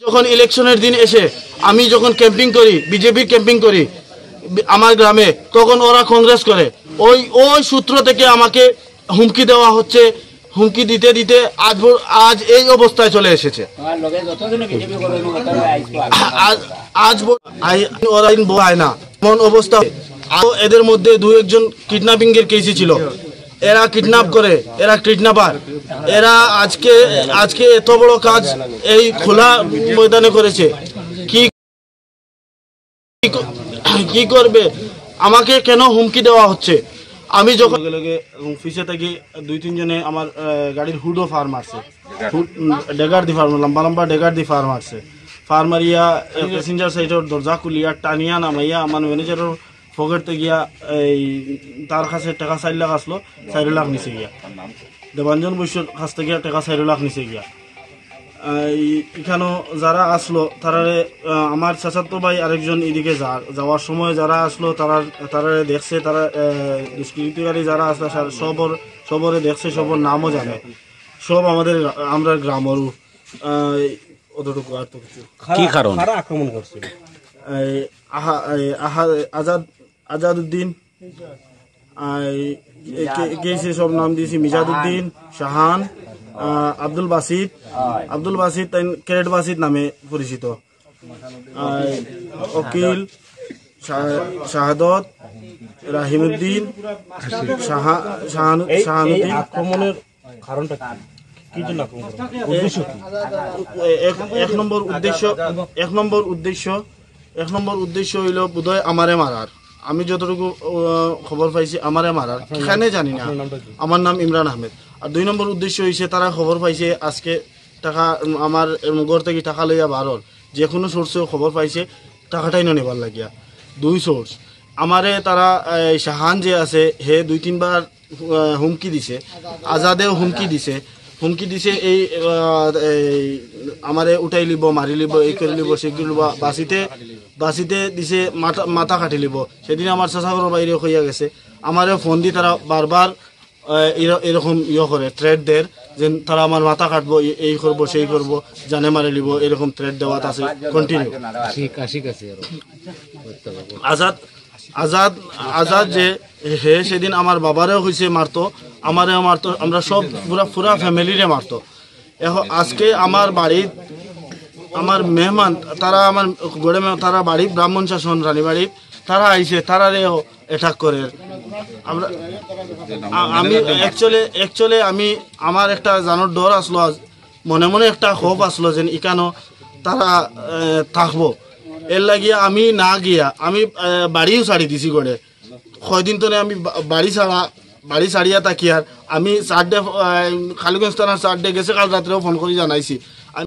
যখন ইলেকশনের দিন এসে আমি যখন ক্যাম্পিং করি, বিজেপির ক্যাম্পিং করি আমার গ্রামে, তখন ওরা কংগ্রেস করে। ওই সূত্র থেকে আমাকে হুমকি দেওয়া হচ্ছে। হুমকি দিতে দিতে আজ এই অবস্থায় চলে এসেছে। আজ ওরা হয় না এমন অবস্থা। এদের মধ্যে দু একজন কিডন্যাপিং এর কেসই ছিল। এরা কিডন্যাপ করে, এরা কিডন্যাপার। এরা আজকে এত বড় কাজ এই খোলা ময়দানে করেছে। কি করবে? আমাকে কেন হুমকি দেওয়া হচ্ছে? আমি যখন লগে অফিসে থাকি, 2-3 জনে আমার গাড়ির হুডও ফার মারছে। ডেগার দি ফার্ম, লম্বা লম্বা ডেগার দি ফার মারছে। ফার মারিয়া প্যাসেঞ্জার সাইডের দরজা খুলিয়া টানিয়া নামাইয়া আমার ম্যানেজারের পকেটে গিয়া এই তার কাছে টাকা 4 লাখ আসলো, 4 লাখ নিচে গিয়া দেবাঞ্জন বৈশ্যর কাছ থেকে টাকা 4 লাখ নিচে গিয়া। এখানেও যারা আসলো তারারে আমার চাচাতো ভাই আরেকজন এদিকে যাওয়ার সময় যারা আসলো তারা দেখছে, তারা দুষ্কৃতিকারী যারা আসলো সবরে দেখছে, সবর নামও জানে, সব আমরা গ্রামেরও। অতটুকু আর তো কিছু। কি কারণ আক্রমণ করছে? আজাদউদ্দিন, সব নাম দিয়েছি, মিজাদউদ্দিন, শাহান, আব্দুল বাসিত ক্যারেট বাসিত নামে পরিচিত, অকিল, শাহাদত, রাহিমউদ্দিন, শাহানুদ্দিন। আক্রমণের কারণটা কি জন্য আক্রমণ? উদ্দেশ্য কি? এক নম্বর উদ্দেশ্য হইল বোধহয় আমারে মারার। আমি যতটুকু খবর পাইছি আমারে মারার, এখানে জানি না। আমার নাম ইমরান আহমেদ। আর 2 নম্বর উদ্দেশ্য হয়েছে তারা খবর পাইছে আজকে টাকা আমার ঘর থেকে টাকা লইয়া বারর, যে কোনো সোর্সেও খবর পাইছে টাকাটাই নেবার লাগিয়া। 2 সোর্স আমারে তারা শাহান যে আছে হে 2-3 বার হুমকি দিছে, আজাদেও হুমকি দিছে এই আমারে উঠাই লিব, মারি লিব, এই করে লিব, সে করে লিব। বাসিতে দিছে মাথা কাটি লিব। সেদিন আমার চাচাগর বাইরে হইয়া গেছে। আমারে ফোন দি তারা বারবার এরকম করে থ্রেট দের, যে তারা আমার মাথা কাটবো, এই করবো, সেই করবো, জানে মারে লিব, এরকম থ্রেট দেওয়া আছে কন্টিনিউ। আজাদ যে হে সেদিন আমার বাবারেও হয়েছে মারতো, আমারেও মারতো, আমরা সব পুরা ফ্যামিলিরে মারতো। এখন আজকে আমার বাড়ির আমার মেহমান তারা আমার গড়ে তারা বাড়ি ব্রাহ্মণ শাসন রানীবাড়ি, তারা আইছে, তারারেও অ্যাটাক করে। আমি অ্যাকচুয়ালি আমার একটা জানোর ডর আসলো, মনে একটা ক্ষোভ আসলো যে ইকানো তারা থাকবো। এর লাগিয়া আমি না গিয়া আমি বাড়িও ছাড়ি দিছি গড়ে। কয়দিন তো আমি বাড়ি ছাড়িয়া থাকি। আর আমি 4 ডে খালিগঞ্জ থানার 4 ডে গেছে, কাল রাত্রেও ফোন করে জানাইছি